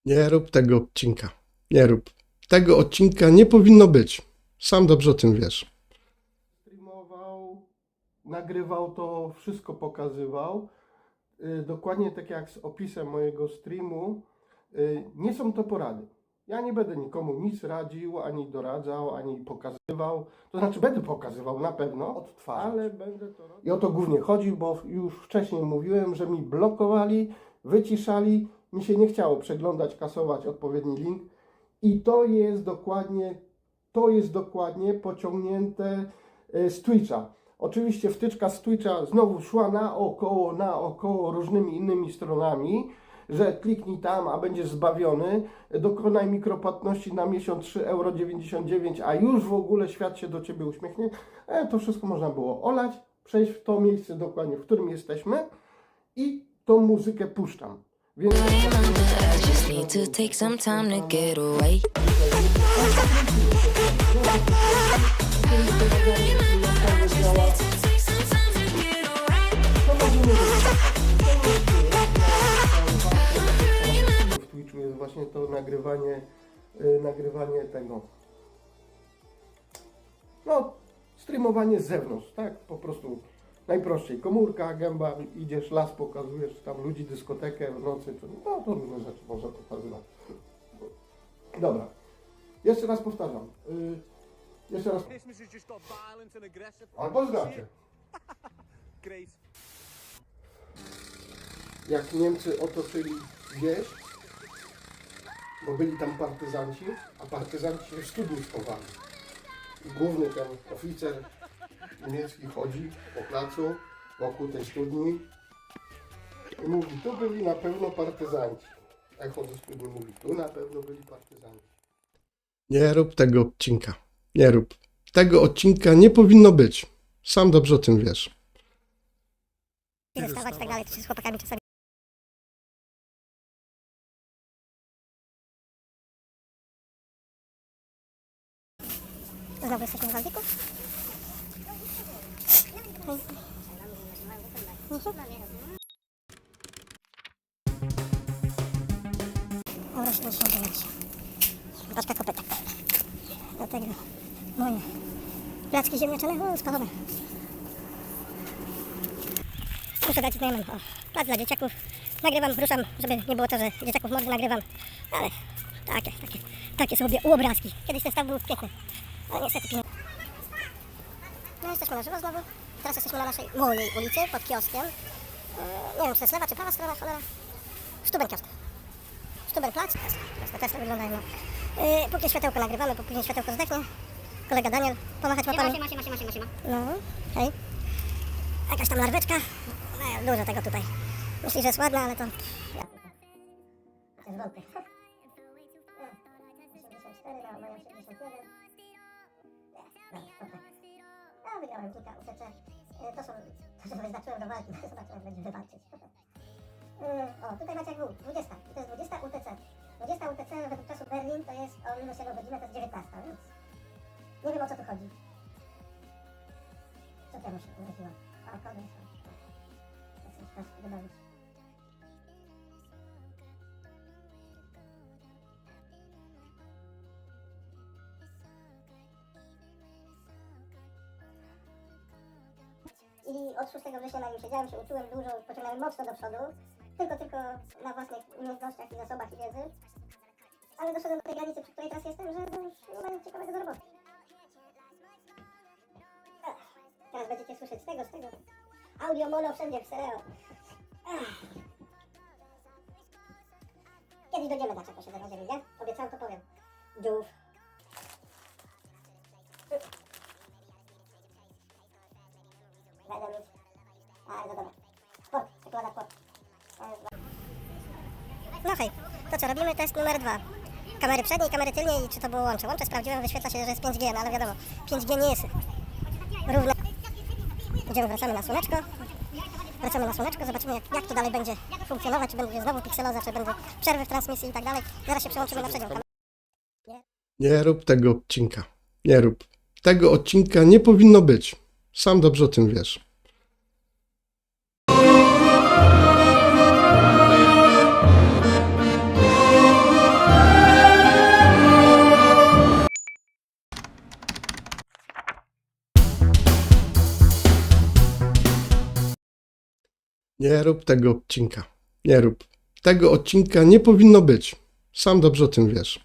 Nie rób tego odcinka. Nie rób. Tego odcinka nie powinno być. Sam dobrze o tym wiesz. Streamował, nagrywał to, wszystko pokazywał. Dokładnie tak jak z opisem mojego streamu. Nie są to porady. Ja nie będę nikomu nic radził, ani doradzał, ani pokazywał. To znaczy będę pokazywał na pewno, ale będę to robił. I o to głównie chodzi, bo już wcześniej mówiłem, że mi blokowali, wyciszali, mi się nie chciało przeglądać, kasować odpowiedni link. I to jest dokładnie pociągnięte z Twitcha. Oczywiście wtyczka z Twitcha znowu szła naokoło różnymi innymi stronami, że kliknij tam, a będziesz zbawiony, dokonaj mikropłatności na miesiąc 3,99 €, a już w ogóle świat się do Ciebie uśmiechnie. To wszystko można było olać, przejść w to miejsce dokładnie, w którym jesteśmy i tą muzykę puszczam. Więc... Just need to take some time to get away. W Twitchu jest właśnie to nagrywanie tego, no, streamowanie z zewnątrz, tak, po prostu najprościej, komórka, gęba, idziesz, las pokazujesz, tam ludzi, dyskotekę w nocy, no to różne rzeczy można pokazywać. Dobra, jeszcze raz powtarzam, albo znacie. Jak Niemcy otoczyli wieś, bo byli tam partyzanci, a partyzanci się w studni schowali. I główny ten oficer niemiecki chodzi po placu wokół tej studni i mówi, tu byli na pewno partyzanci. Echo ze studni mówi, tu na pewno byli partyzanci. Nie rób tego odcinka. Nie rób. Tego odcinka nie powinno być. Sam dobrze o tym wiesz. Zostawać i tak dalej, czy z chłopakami czasami. Znowu jesteśmy w Waldiku? Rośnie 89. Paczka kopyta. Do tego moje placki ziemniaczane, spalone. Muszę dać znajomym, plac dla dzieciaków. Nagrywam, ruszam, żeby nie było to, że dzieciaków mordy nagrywam. Ale takie sobie obrazki. Kiedyś ten staw był piękny, ale niestety pieniądze. No jesteśmy na żywo znowu. Teraz jesteśmy na mojej ulicy, pod kioskiem. Nie wiem, czy to jest lewa, czy prawa strona, cholera. Sztuben kiosk. Sztuben plac. To też tak wyglądają. No. Póki światełko nagrywamy, póki światełko zdechnie. Kolega Daniel, pomachać łapami. Siema. No, hej. Jakaś tam larweczka. Dużo tego tutaj. Myśli, że jest ładna, ale to... Ja wątpię. 84 na moją 71. Ja wygrałem kilka UTC. To są wyznaczyłem do walki. Zobaczymy, jak będziemy walczyć. O, tutaj macie jak był, 20. To jest 20 UTC. 20 UTC według czasu Berlin to jest o minus 1 godzinę, to jest 19, więc... Nie wiem, o co tu chodzi. Co to ja muszę urodziła? O, koniec. Wybawić. I od 6 września na nim siedziałem, się uczyłem dużo, pociągnąłem mocno do przodu. Tylko na własnych umiejętnościach i zasobach i wiedzy. Ale doszedłem do tej granicy, przy której teraz jestem, że to już nie ma nic ciekawego do roboty. Teraz będziecie słyszeć z tego. Audio mono wszędzie w stereo. Kiedyś dojdziemy na posiedzenia ziemi, nie? Obiecałem, to powiem. Dów. Będę mieć. Bardzo dobra. Sport, czekolada sport. No hej, to co, robimy test numer 2. Kamery przedniej, kamery tylniej i czy to było łącze. Łącze sprawdziłem, wyświetla się, że jest 5G, no ale wiadomo, 5G nie jest równe. Idziemy, wracamy na słoneczko, zobaczymy jak to dalej będzie funkcjonować, czy będzie znowu pikseloza, czy będą przerwy w transmisji i tak dalej. Zaraz się przełączymy na przednią kamerę. Nie rób tego odcinka. Nie rób. Tego odcinka nie powinno być. Sam dobrze o tym wiesz. Nie rób tego odcinka. Nie rób. Tego odcinka nie powinno być. Sam dobrze o tym wiesz.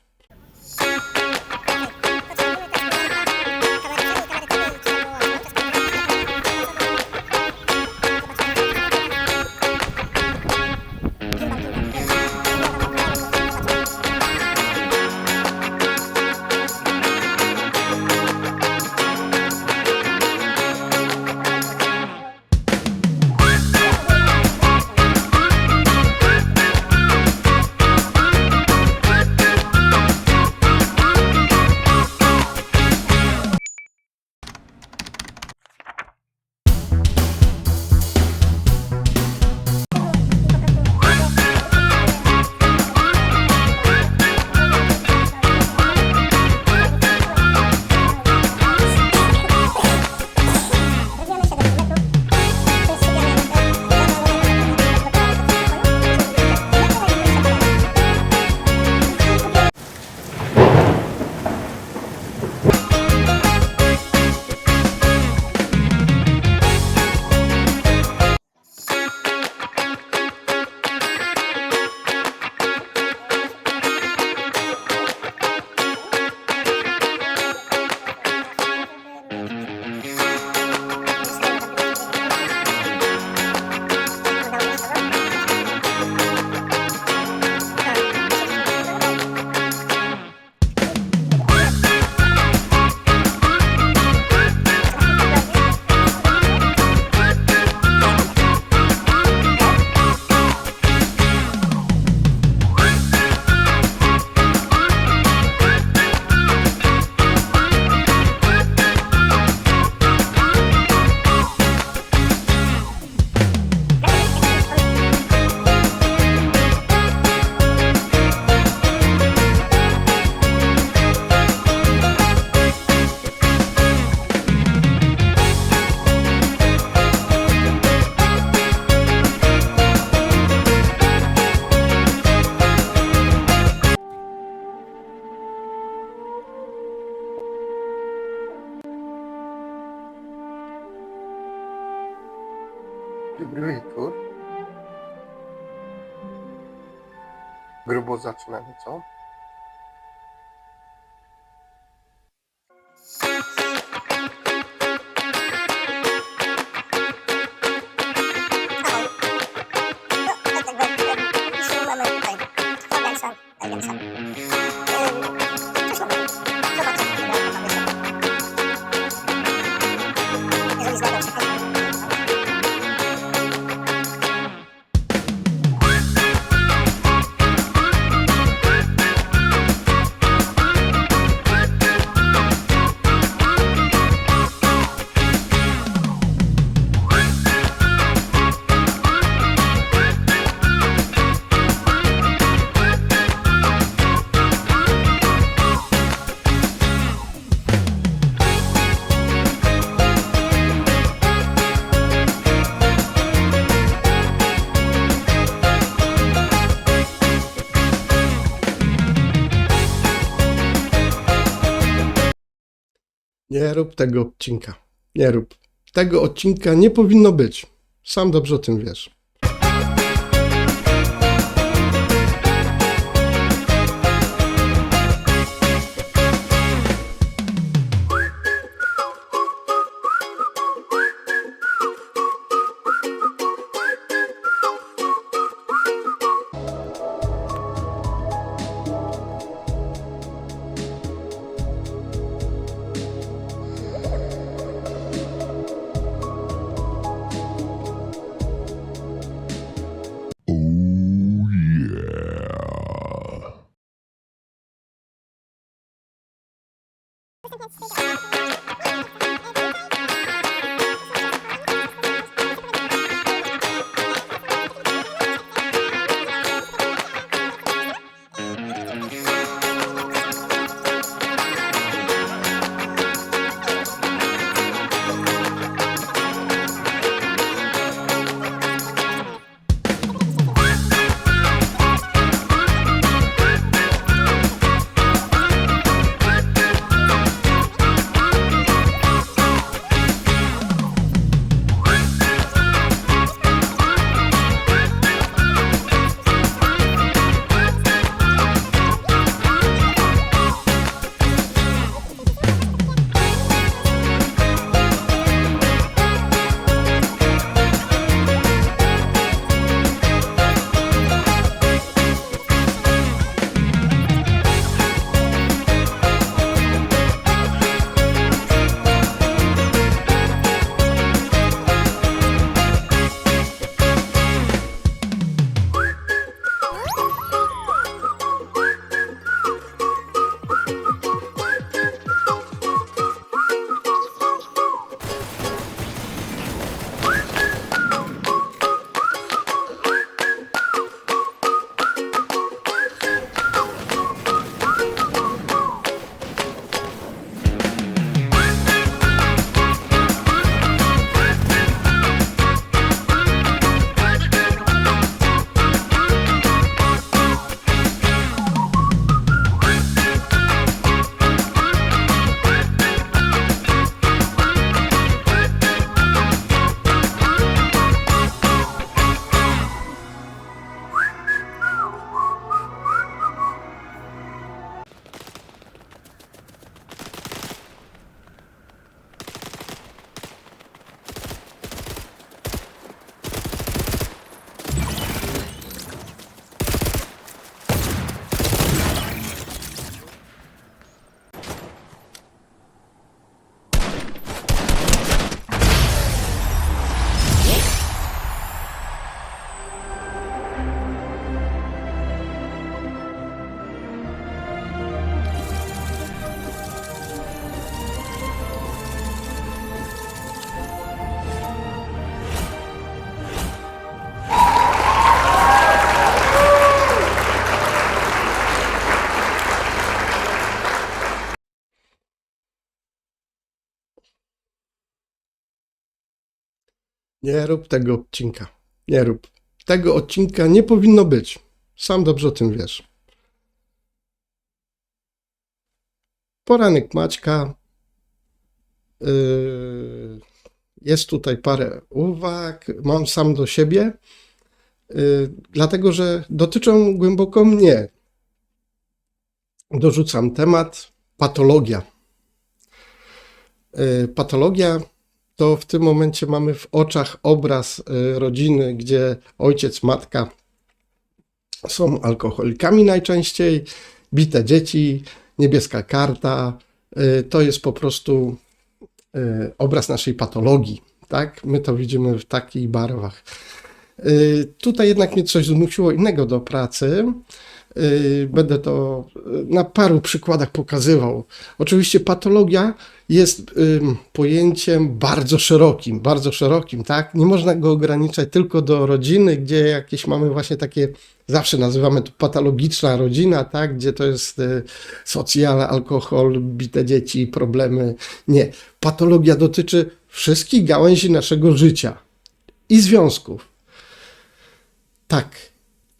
Dobry wieczór. Grubo zaczynamy, co? Nie rób tego odcinka. Nie rób. Tego odcinka nie powinno być. Sam dobrze o tym wiesz. Nie rób tego odcinka. Nie rób. Tego odcinka nie powinno być. Sam dobrze o tym wiesz. Poranek Maćka. Jest tutaj parę uwag. Mam sam do siebie. Dlatego, że dotyczą głęboko mnie. Dorzucam temat patologia. Patologia to w tym momencie mamy w oczach obraz rodziny, gdzie ojciec, matka są alkoholikami najczęściej, bite dzieci, niebieska karta. To jest po prostu obraz naszej patologii. Tak? My to widzimy w takich barwach. Tutaj jednak mnie coś zmusiło innego do pracy. Będę to na paru przykładach pokazywał. Oczywiście patologia jest pojęciem bardzo szerokim, tak? Nie można go ograniczać tylko do rodziny, gdzie jakieś mamy właśnie takie, zawsze nazywamy to patologiczna rodzina, tak? Gdzie to jest socjal, alkohol, bite dzieci, problemy. Nie. Patologia dotyczy wszystkich gałęzi naszego życia i związków. Tak.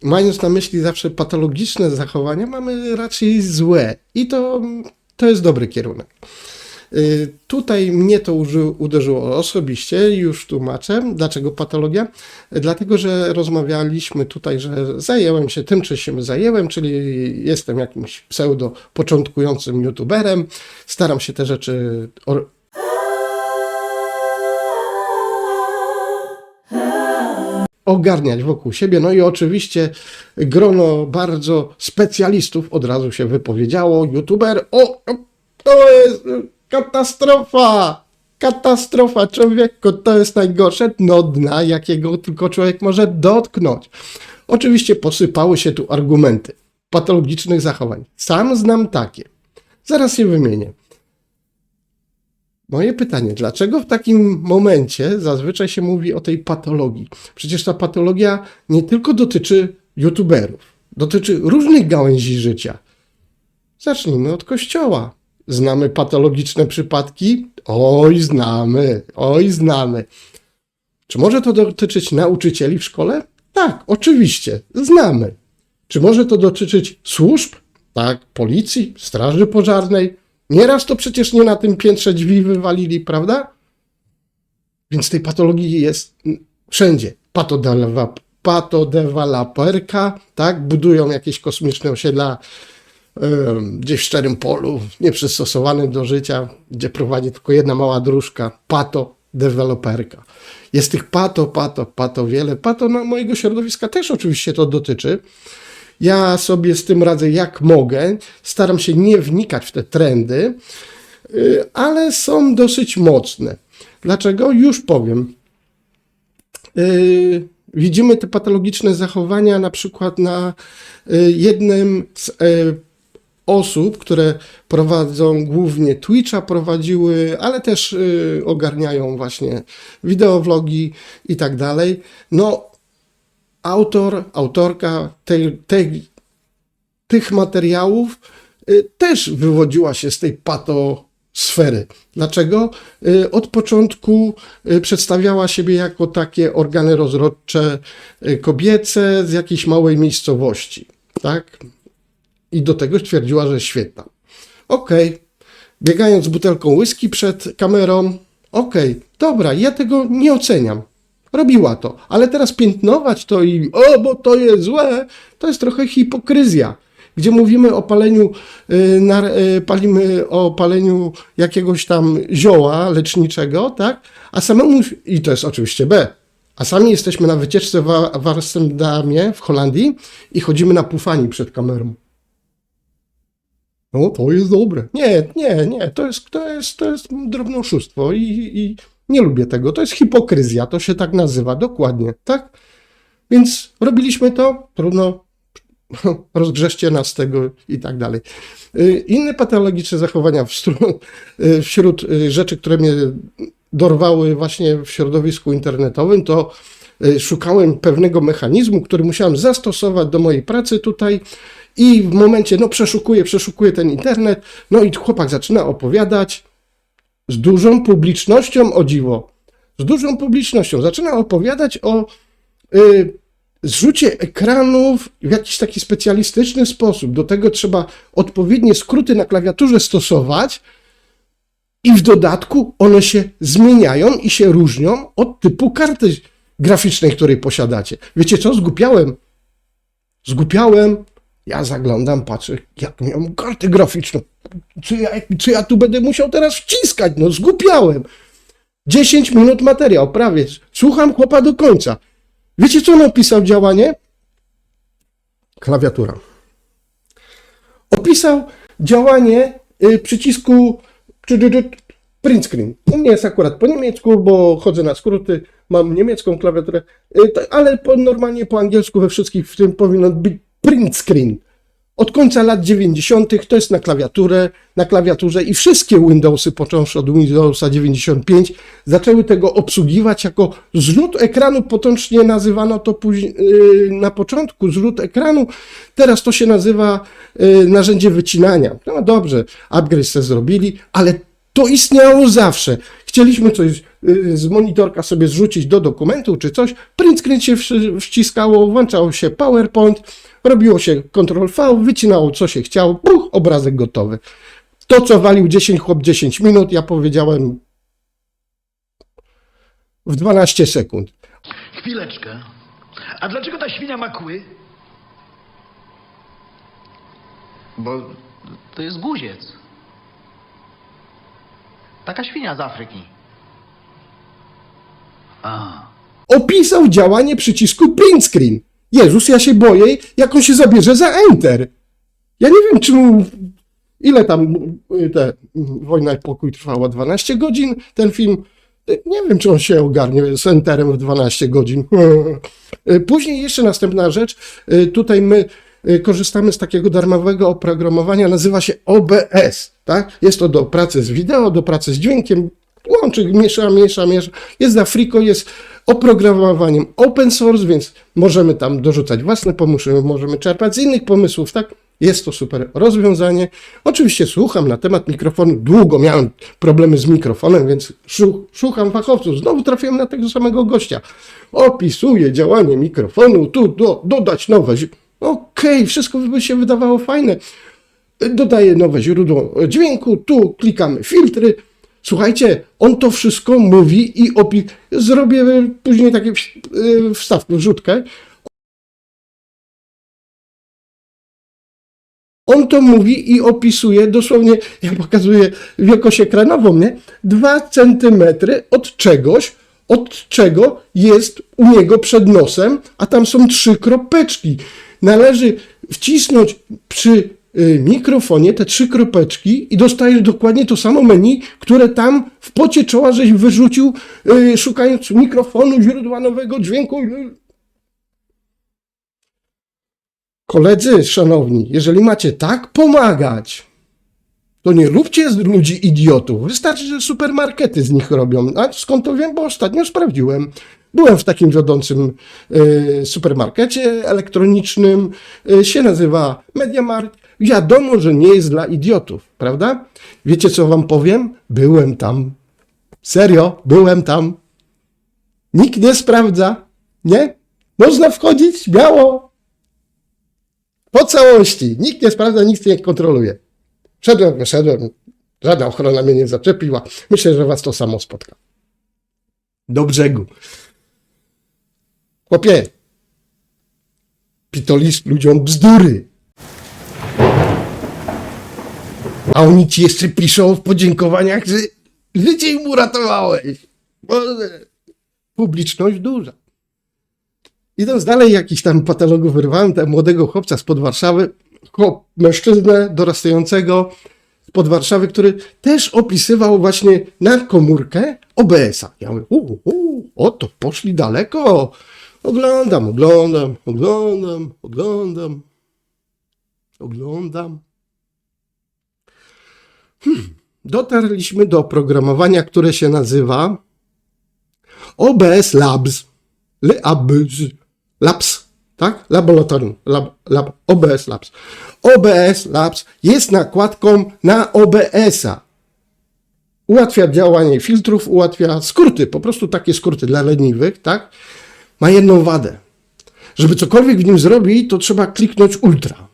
Mając na myśli zawsze patologiczne zachowania, mamy raczej złe i to jest dobry kierunek. Tutaj mnie to uderzyło osobiście, już tłumaczę, dlaczego patologia. Dlatego, że rozmawialiśmy tutaj, że zajęłem się tym, czym się zajęłem, czyli jestem jakimś pseudo-początkującym youtuberem, staram się te rzeczy ogarniać wokół siebie. No i oczywiście grono bardzo specjalistów od razu się wypowiedziało. YouTuber, to jest katastrofa! Katastrofa, człowieku, to jest najgorsze dno dna, jakiego tylko człowiek może dotknąć. Oczywiście posypały się tu argumenty patologicznych zachowań. Sam znam takie. Zaraz je wymienię. Moje pytanie, dlaczego w takim momencie zazwyczaj się mówi o tej patologii? Przecież ta patologia nie tylko dotyczy youtuberów, dotyczy różnych gałęzi życia. Zacznijmy od kościoła. Znamy patologiczne przypadki? Oj, znamy. Czy może to dotyczyć nauczycieli w szkole? Tak, oczywiście, znamy. Czy może to dotyczyć służb? Tak, policji, straży pożarnej? Nieraz to przecież nie na tym piętrze drzwi wywalili, prawda? Więc tej patologii jest wszędzie. Patodeweloperka, tak? Budują jakieś kosmiczne osiedla gdzieś w szczerym polu, nieprzystosowanym do życia, gdzie prowadzi tylko jedna mała dróżka. Patodeweloperka. Jest tych pato wiele. Mojego środowiska też oczywiście to dotyczy. Ja sobie z tym radzę jak mogę, staram się nie wnikać w te trendy, ale są dosyć mocne. Dlaczego? Już powiem. Widzimy te patologiczne zachowania na przykład na jednym z osób, które prowadzą głównie Twitcha, prowadziły, ale też ogarniają właśnie wideowlogi i tak dalej. No, autorka tych materiałów też wywodziła się z tej patosfery. Dlaczego? Od początku przedstawiała siebie jako takie organy rozrodcze kobiece z jakiejś małej miejscowości. Tak? I do tego stwierdziła, że jest świetna. Okej. Biegając z butelką whisky przed kamerą, dobra, ja tego nie oceniam. Robiła to, ale teraz piętnować to i bo to jest złe, to jest trochę hipokryzja, gdzie mówimy o paleniu, palimy o paleniu jakiegoś tam zioła leczniczego, tak? A samemu, i to jest oczywiście B, a sami jesteśmy na wycieczce w Amsterdamie, w Holandii i chodzimy na pufani przed kamerą. No, to jest dobre. Nie, to jest drobne oszustwo i nie lubię tego. To jest hipokryzja, to się tak nazywa, dokładnie, tak? Więc robiliśmy to, trudno, rozgrzeszcie nas z tego i tak dalej. Inne patologiczne zachowania wśród rzeczy, które mnie dorwały właśnie w środowisku internetowym, to szukałem pewnego mechanizmu, który musiałem zastosować do mojej pracy tutaj i w momencie, przeszukuję ten internet, no i chłopak zaczyna opowiadać z dużą publicznością, o dziwo, z dużą publicznością. Zaczyna opowiadać o zrzucie ekranów w jakiś taki specjalistyczny sposób. Do tego trzeba odpowiednie skróty na klawiaturze stosować i w dodatku one się zmieniają i się różnią od typu karty graficznej, której posiadacie. Wiecie co? Zgłupiałem. Ja zaglądam, patrzę, jak miałem kartę graficzną. Czy ja tu będę musiał teraz wciskać? No zgłupiałem. 10 minut materiał, prawie. Słucham chłopa do końca. Wiecie, co on opisał działanie? Klawiatura. Opisał działanie przycisku print screen. U mnie jest akurat po niemiecku, bo chodzę na skróty, mam niemiecką klawiaturę, ale normalnie po angielsku we wszystkich w tym powinno być print screen. Od końca lat 90. to jest na klawiaturze i wszystkie Windowsy, począwszy od Windowsa 95, zaczęły tego obsługiwać jako zrzut ekranu. Potocznie nazywano to później, na początku zrzut ekranu, teraz to się nazywa narzędzie wycinania. No dobrze, upgrade sobie zrobili, ale to istniało zawsze. Chcieliśmy coś z monitorka sobie zrzucić do dokumentu czy coś, print screen się wciskało, włączało się PowerPoint, robiło się Ctrl-V, wycinało co się chciało, puch, obrazek gotowy. To, co walił 10 minut, ja powiedziałem w 12 sekund. Chwileczkę. A dlaczego ta świnia ma kły? Bo to jest guziec. Taka świnia z Afryki. A. Opisał działanie przycisku print screen. Jezus, ja się boję, jak on się zabierze za Enter. Ja nie wiem, ile tam Wojna i Pokój trwała 12 godzin, ten film. Nie wiem, czy on się ogarnie z Enterem w 12 godzin. Później jeszcze następna rzecz. Tutaj my korzystamy z takiego darmowego oprogramowania, nazywa się OBS. Tak? Jest to do pracy z wideo, do pracy z dźwiękiem. Łączy, miesza. Jest za friko, jest oprogramowaniem open source, więc możemy tam dorzucać własne pomysły, możemy czerpać z innych pomysłów, tak? Jest to super rozwiązanie. Oczywiście słucham na temat mikrofonu. Długo miałem problemy z mikrofonem, więc szukam fachowców. Znowu trafiłem na tego samego gościa. Opisuje działanie mikrofonu, tu dodać nowe. Okej, wszystko by się wydawało fajne. Dodaję nowe źródło dźwięku, tu klikamy filtry. Słuchajcie, on to wszystko mówi i zrobię później takie wstawkę, wrzutkę. On to mówi i opisuje dosłownie, ja pokazuję wielkość ekranową, nie? 2 centymetry od czegoś, od czego jest u niego przed nosem, a tam są 3 kropeczki. Należy wcisnąć przy mikrofonie te 3 kropeczki i dostajesz dokładnie to samo menu, które tam w pocie czoła żeś wyrzucił, szukając mikrofonu, źródła nowego dźwięku. Koledzy szanowni, jeżeli macie tak pomagać, to nie róbcie z ludzi idiotów. Wystarczy, że supermarkety z nich robią. A skąd to wiem? Bo ostatnio sprawdziłem. Byłem w takim wiodącym supermarkecie elektronicznym, się nazywa MediaMarkt. Wiadomo, że nie jest dla idiotów, prawda? Wiecie, co wam powiem? Byłem tam. Serio, byłem tam. Nikt nie sprawdza, nie? Można wchodzić śmiało. Po całości. Nikt nie sprawdza, nikt nie kontroluje. Wszedłem, wyszedłem. Żadna ochrona mnie nie zaczepiła. Myślę, że was to samo spotka. Do brzegu. Chłopie, pitolisz ludziom bzdury. A oni ci jeszcze piszą w podziękowaniach, że życie im uratowałeś. Boże. Publiczność duża. Idąc dalej, jakiś tam patologów wyrwałem, tam młodego chłopca spod Warszawy, mężczyznę dorastającego spod Warszawy, który też opisywał właśnie na komórkę OBS-a. Ja mówię, to poszli daleko. Oglądam. Dotarliśmy do oprogramowania, które się nazywa OBS Labs. Labs, tak? Laboratorium. OBS Labs. OBS Labs jest nakładką na OBS-a. ułatwia działanie filtrów, ułatwia skróty, po prostu takie skróty dla leniwych, tak? Ma jedną wadę. Żeby cokolwiek w nim zrobić, to trzeba kliknąć ultra.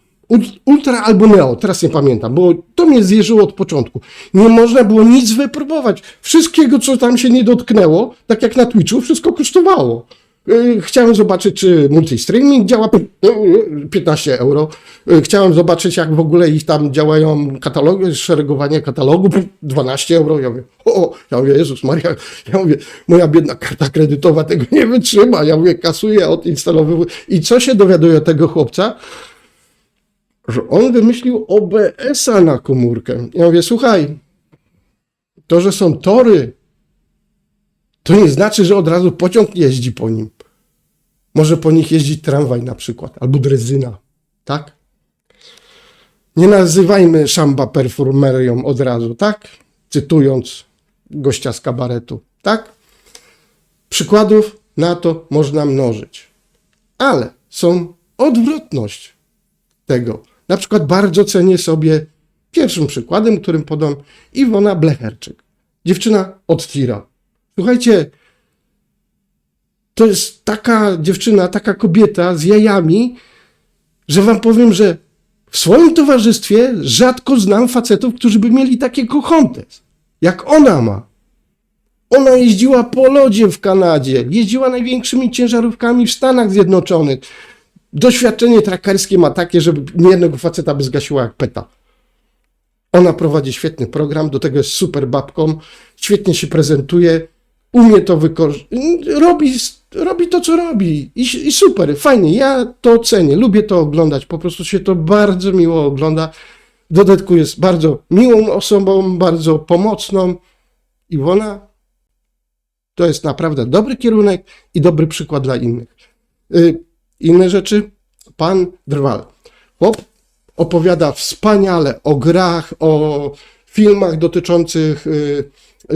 Ultra albo neo, teraz nie pamiętam, bo to mnie zjeżyło od początku. Nie można było nic wypróbować. Wszystkiego, co tam się nie dotknęło, tak jak na Twitchu, wszystko kosztowało. Chciałem zobaczyć, czy multistreaming działa, 15 euro. Chciałem zobaczyć, jak w ogóle ich tam działają katalogi, szeregowanie katalogów, 12 euro. Ja mówię, Jezus Maria, ja mówię, moja biedna karta kredytowa tego nie wytrzyma. Ja mówię, kasuję, odinstalowuję. I co się dowiaduje tego chłopca? Że on wymyślił OBS-a na komórkę. Ja mówię, słuchaj, to, że są tory, to nie znaczy, że od razu pociąg jeździ po nim. Może po nich jeździć tramwaj na przykład, albo drezyna, tak? Nie nazywajmy szamba perfumerią od razu, tak? Cytując gościa z kabaretu, tak? Przykładów na to można mnożyć. Ale są odwrotność tego. Na przykład bardzo cenię sobie, pierwszym przykładem, którym podam, Iwona Blecherczyk. Dziewczyna od tira. Słuchajcie, to jest taka dziewczyna, taka kobieta z jajami, że wam powiem, że w swoim towarzystwie rzadko znam facetów, którzy by mieli takie kochontes, jak ona ma. Ona jeździła po lodzie w Kanadzie, jeździła największymi ciężarówkami w Stanach Zjednoczonych. Doświadczenie trackerskie ma takie, że niejednego faceta by zgasiła jak peta. Ona prowadzi świetny program, do tego jest super babką, świetnie się prezentuje, umie to wykorzystać, robi to, co robi i super, fajnie, ja to cenię, lubię to oglądać, po prostu się to bardzo miło ogląda. W dodatku jest bardzo miłą osobą, bardzo pomocną. Iwona to jest naprawdę dobry kierunek i dobry przykład dla innych. Inne rzeczy, pan Drwal. Chłop opowiada wspaniale o grach, o filmach dotyczących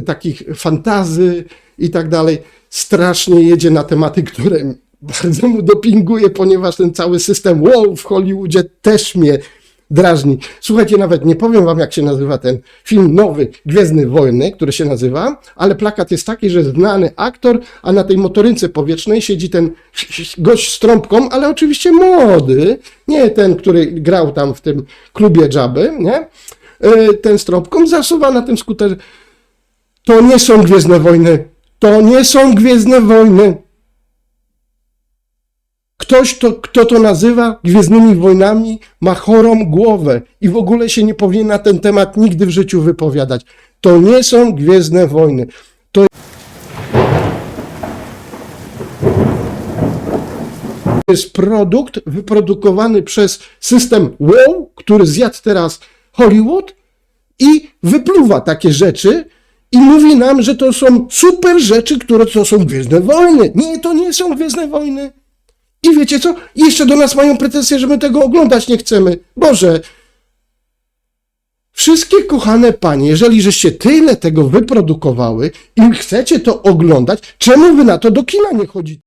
takich fantazy i tak dalej. Strasznie jedzie na tematy, które bardzo mu dopinguje, ponieważ ten cały system wow w Hollywoodzie też mnie drażni. Słuchajcie, nawet nie powiem wam, jak się nazywa ten film nowy, Gwiezdne Wojny, który się nazywa, ale plakat jest taki, że znany aktor, a na tej motorynce powietrznej siedzi ten gość z trąbką, ale oczywiście młody, nie ten, który grał tam w tym klubie Jabby, nie? Ten z trąbką zasuwa na tym skuterze. To nie są Gwiezdne Wojny. To nie są Gwiezdne Wojny. Ktoś, kto to nazywa Gwiezdnymi Wojnami, ma chorą głowę i w ogóle się nie powinien na ten temat nigdy w życiu wypowiadać. To nie są Gwiezdne Wojny. To jest produkt wyprodukowany przez system WoW, który zjadł teraz Hollywood i wypluwa takie rzeczy i mówi nam, że to są super rzeczy, które to są Gwiezdne Wojny. Nie, to nie są Gwiezdne Wojny. I wiecie co? Jeszcze do nas mają pretensje, że my tego oglądać nie chcemy. Boże, wszystkie kochane panie, jeżeli żeście tyle tego wyprodukowały i chcecie to oglądać, czemu wy na to do kina nie chodzicie?